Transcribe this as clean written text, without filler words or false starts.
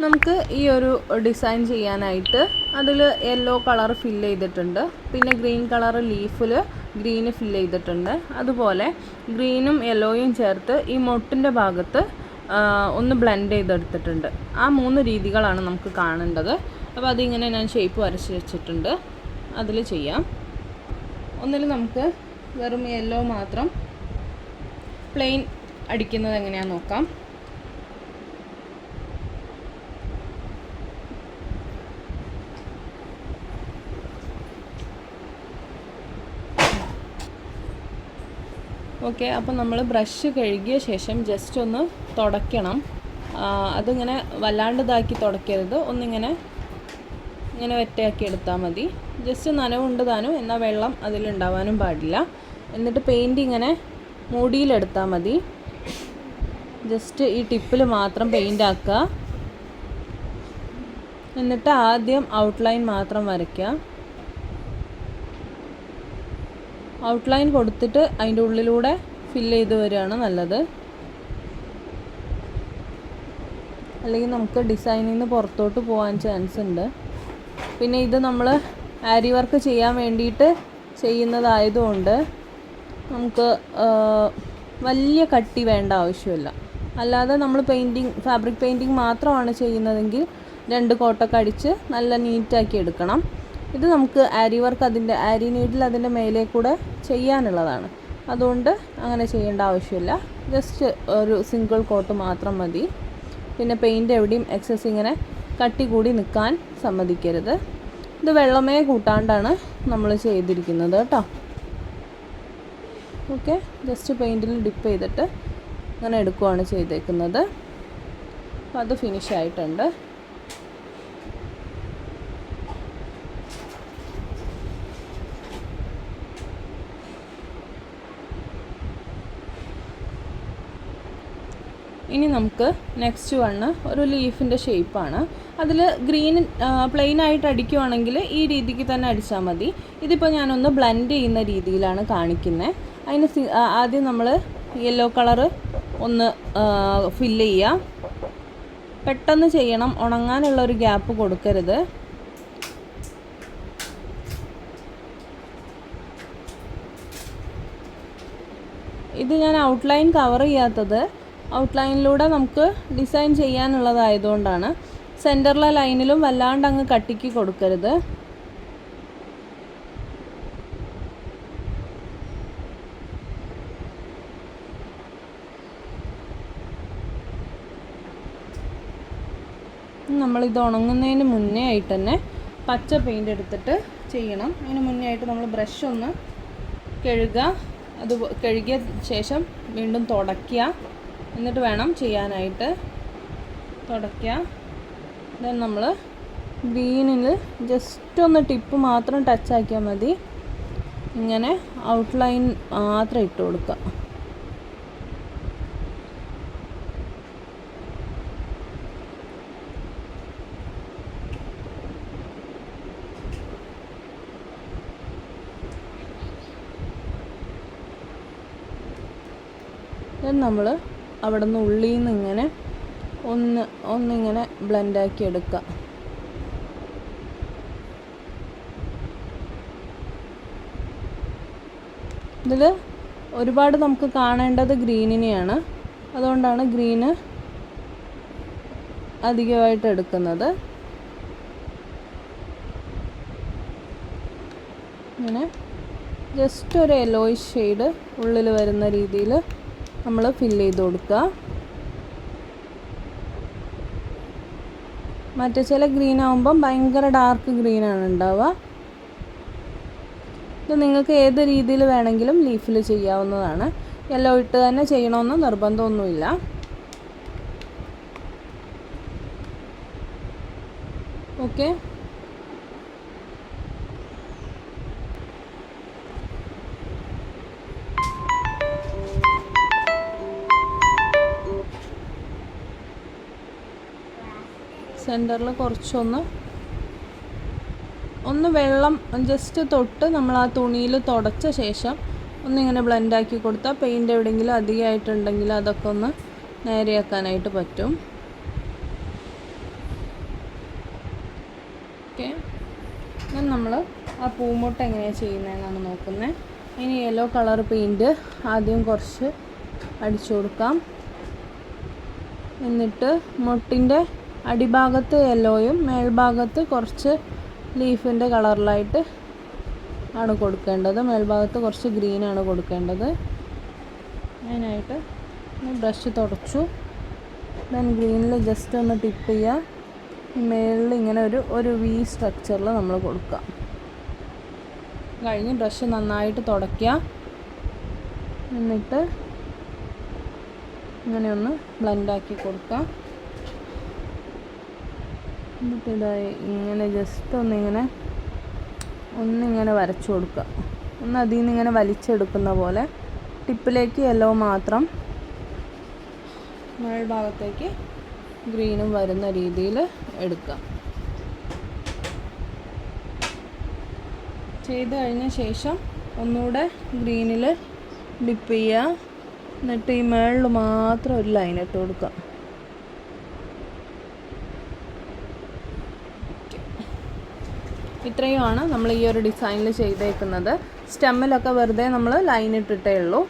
നമുക്ക് ഈ ഒരു ഡിസൈൻ ചെയ്യാനായിട്ട് അതിൽ യെല്ലോ കളർ ഫില്ല് ചെയ്തിട്ടുണ്ട്, പിന്നെ ഗ്രീൻ കളർ ലീഫിൽ ഗ്രീന് ഫില്ല് ചെയ്തിട്ടുണ്ട്. അതുപോലെ ഗ്രീനും യെല്ലോയും ചേർത്ത് ഈ മൊട്ടിൻ്റെ ഭാഗത്ത് ഒന്ന് ബ്ലെൻഡ് ചെയ്തെടുത്തിട്ടുണ്ട്. ആ 3 രീതികളാണ് നമുക്ക് കാണേണ്ടത്. അപ്പോൾ അതിങ്ങനെ ഞാൻ ഷേപ്പ് വരച്ച് വെച്ചിട്ടുണ്ട്, അതിൽ ചെയ്യാം. ഒന്നിൽ നമുക്ക് വെറും യെല്ലോ മാത്രം പ്ലെയിൻ അടിക്കുന്നത് എങ്ങനെയാണെന്ന് നോക്കാം. ഓക്കെ, അപ്പോൾ നമ്മൾ ബ്രഷ് കഴുകിയ ശേഷം ജസ്റ്റ് ഒന്ന് തുടയ്ക്കണം. അതിങ്ങനെ വല്ലാണ്ട് ഇതാക്കി തുടയ്ക്കരുത്, ഒന്നിങ്ങനെ വെറ്റയാക്കി എടുത്താൽ മതി. ജസ്റ്റ് നനവുണ്ട് താനും, എന്നാൽ വെള്ളം അതിലുണ്ടാവാനും പാടില്ല. എന്നിട്ട് പെയിൻറ്റ് ഇങ്ങനെ മൂടിയിലെടുത്താൽ മതി. ജസ്റ്റ് ഈ ടിപ്പിൽ മാത്രം പെയിൻ്റ് ആക്കുക. എന്നിട്ട് ആദ്യം ഔട്ട്ലൈൻ മാത്രം വരയ്ക്കുക. ഔട്ട്ലൈൻ കൊടുത്തിട്ട് അതിൻ്റെ ഉള്ളിലൂടെ ഫില്ല് ചെയ്ത് വരികയാണ് നല്ലത്. അല്ലെങ്കിൽ നമുക്ക് ഡിസൈനിൽ നിന്ന് പുറത്തോട്ട് പോകാൻ ചാൻസ് ഉണ്ട്. പിന്നെ ഇത് നമ്മൾ ആരി വർക്ക് ചെയ്യാൻ വേണ്ടിയിട്ട് ചെയ്യുന്നതായതുകൊണ്ട് നമുക്ക് വലിയ കട്ടി വേണ്ട ആവശ്യമില്ല. അല്ലാതെ നമ്മൾ ഫാബ്രിക് പെയിൻറ്റിങ് മാത്രമാണ് ചെയ്യുന്നതെങ്കിൽ 2 കോട്ടൊക്കെ അടിച്ച് നല്ല നീറ്റാക്കി എടുക്കണം. ഇത് നമുക്ക് ആരി വർക്ക് ആരി നീഡിൽ അതിൻ്റെ മേലെ കൂടെ ചെയ്യാനുള്ളതാണ്. അതുകൊണ്ട് അങ്ങനെ ചെയ്യേണ്ട ആവശ്യമില്ല. ജസ്റ്റ് ഒരു സിംഗിൾ കോട്ട് മാത്രം മതി. പിന്നെ പെയിൻറ്റ് എവിടെയും എക്സസ് ഇങ്ങനെ കട്ടി കൂടി നിൽക്കാൻ സമ്മതിക്കരുത്. ഇത് വെള്ളമേ കൂട്ടാണ്ടാണ് നമ്മൾ ചെയ്തിരിക്കുന്നത് കേട്ടോ. ഓക്കെ, ജസ്റ്റ് പെയിൻറ്റിൽ ഡിപ്പ് ചെയ്തിട്ട് അങ്ങനെ എടുക്കുകയാണ് ചെയ്തേക്കുന്നത്. അപ്പോൾ അത് ഫിനിഷ് ആയിട്ടുണ്ട്. ഇനി നമുക്ക് നെക്സ്റ്റ് ഒരു ലീഫിൻ്റെ ഷേപ്പാണ്. അതിൽ ഗ്രീൻ പ്ലെയിൻ ആയിട്ട് അടിക്കുവാണെങ്കിൽ ഈ രീതിക്ക് തന്നെ അടിച്ചാൽ മതി. ഇതിപ്പോൾ ഞാനൊന്ന് ബ്ലെൻഡ് ചെയ്യുന്ന രീതിയിലാണ് കാണിക്കുന്നത്. അതിന് ആദ്യം നമ്മൾ യെല്ലോ കളറ് ഒന്ന് ഫില്ല് ചെയ്യുക. പെട്ടെന്ന് ചെയ്യണം, ഉണങ്ങാനുള്ളൊരു ഗ്യാപ്പ് കൊടുക്കരുത്. ഇത് ഞാൻ ഔട്ട്ലൈൻ കവർ ചെയ്യാത്തത് ഔട്ട്ലൈനിലൂടെ നമുക്ക് ഡിസൈൻ ചെയ്യാനുള്ളതായതുകൊണ്ടാണ്. സെൻറ്ററിലെ ലൈനിലും വല്ലാണ്ട് അങ്ങ് കട്ടിക്ക് കൊടുക്കരുത്. നമ്മളിത് ഉണങ്ങുന്നതിന് മുന്നേ ആയിട്ട് തന്നെ പച്ച പെയിൻ്റ് എടുത്തിട്ട് ചെയ്യണം. അതിന് മുന്നേ ആയിട്ട് നമ്മൾ ബ്രഷ് ഒന്ന് കഴുകുക. അത് കഴുകിയ ശേഷം വീണ്ടും തുടയ്ക്കുക. എന്നിട്ട് വേണം ചെയ്യാനായിട്ട്. തുടയ്ക്കുക. ദെൻ നമ്മൾ ഗ്രീനിൽ ജസ്റ്റ് ഒന്ന് ടിപ്പ് മാത്രം ടച്ച് ആക്കിയാൽ മതി. ഇങ്ങനെ ഔട്ട്ലൈൻ മാത്രം ഇട്ട് കൊടുക്കുക. ദെൻ നമ്മൾ അവിടെ നിന്ന് ഉള്ളിൽ നിന്ന് ഇങ്ങനെ ഒന്നിങ്ങനെ ബ്ലെൻഡാക്കി എടുക്കുക. ഇതിൽ ഒരുപാട് നമുക്ക് കാണേണ്ടത് ഗ്രീനിനെയാണ്. അതുകൊണ്ടാണ് ഗ്രീന് അധികമായിട്ട് എടുക്കുന്നത്. ഇങ്ങനെ ജസ്റ്റ് ഒരു യെല്ലോയിഷ് ഷെയ്ഡ് ഉള്ളിൽ വരുന്ന രീതിയിൽ നമ്മൾ ഫില്ല് ചെയ്ത് കൊടുക്കുക. മറ്റേ ചില ഗ്രീൻ ആകുമ്പം ഭയങ്കര ഡാർക്ക് ഗ്രീനാണ് ഉണ്ടാവുക. ഇത് നിങ്ങൾക്ക് ഏത് രീതിയിൽ വേണമെങ്കിലും ലീഫിൽ ചെയ്യാവുന്നതാണ്. യെല്ലോ ഇട്ട് തന്നെ ചെയ്യണമെന്ന് നിർബന്ധമൊന്നുമില്ല. ഓക്കെ, സെൻറ്ററിൽ കുറച്ചൊന്ന് വെള്ളം ജസ്റ്റ് തൊട്ട് നമ്മൾ ആ തുണിയിൽ തുടച്ച ശേഷം ഒന്നിങ്ങനെ ബ്ലെൻഡാക്കി കൊടുത്താൽ പെയിൻ്റ് എവിടെയെങ്കിലും അധികമായിട്ടുണ്ടെങ്കിൽ അതൊക്കെ ഒന്ന് നേരെയാക്കാനായിട്ട് പറ്റും. ഓക്കെ, ഇനി നമ്മൾ ആ പൂമൊട്ട് എങ്ങനെയാണ് ചെയ്യുന്നതെന്നാണ് നോക്കുന്നത്. ഇനി യെല്ലോ കളർ പെയിൻറ്റ് ആദ്യം കുറച്ച് അടിച്ചു കൊടുക്കാം. എന്നിട്ട് മുട്ടിൻ്റെ അടിഭാഗത്ത് യെല്ലോയും മേൽഭാഗത്ത് കുറച്ച് ലീഫിൻ്റെ കളറിലായിട്ട് ആണ് കൊടുക്കേണ്ടത്. മേൽഭാഗത്ത് കുറച്ച് ഗ്രീനാണ് കൊടുക്കേണ്ടത്. അതിനായിട്ട് ബ്രഷ് തുടച്ചു. ദെൻ ഗ്രീനിൽ ജസ്റ്റ് ഒന്ന് ടിപ്പ് ചെയ്യുക. മേളിൽ ഇങ്ങനെ ഒരു വി സ്ട്രക്ചറിൽ നമ്മൾ കൊടുക്കുക. കഴിഞ്ഞ് ബ്രഷ് നന്നായിട്ട് തുടയ്ക്കുക. എന്നിട്ട് ഇങ്ങനെ ഒന്ന് ബ്ലെൻഡാക്കി കൊടുക്കുക. എന്നിട്ട് ഇതായി ഇങ്ങനെ ജസ്റ്റ് ഒന്നിങ്ങനെ വരച്ചു കൊടുക്കുക. അതിൽ നിന്ന് ഇങ്ങനെ വലിച്ചെടുക്കുന്ന പോലെ ടിപ്പിലേക്ക് യെല്ലോ മാത്രം മേൽഭാഗത്തേക്ക് ഗ്രീനും വരുന്ന രീതിയിൽ എടുക്കുക. ചെയ്ത് കഴിഞ്ഞ ശേഷം ഒന്നുകൂടെ ഗ്രീനിൽ ഡിപ്പ് ചെയ്യുക. എന്നിട്ട് ഈ മേളിൽ മാത്രം ഒരു ലൈൻ ഇട്ട് കൊടുക്കുക. ഇത്രയുമാണ് നമ്മൾ ഈ ഒരു ഡിസൈനിൽ ചെയ്തേക്കുന്നത്. സ്റ്റെമ്മിലൊക്കെ വെറുതെ നമ്മൾ ലൈൻ ഇട്ടിട്ടേ ഉള്ളൂ.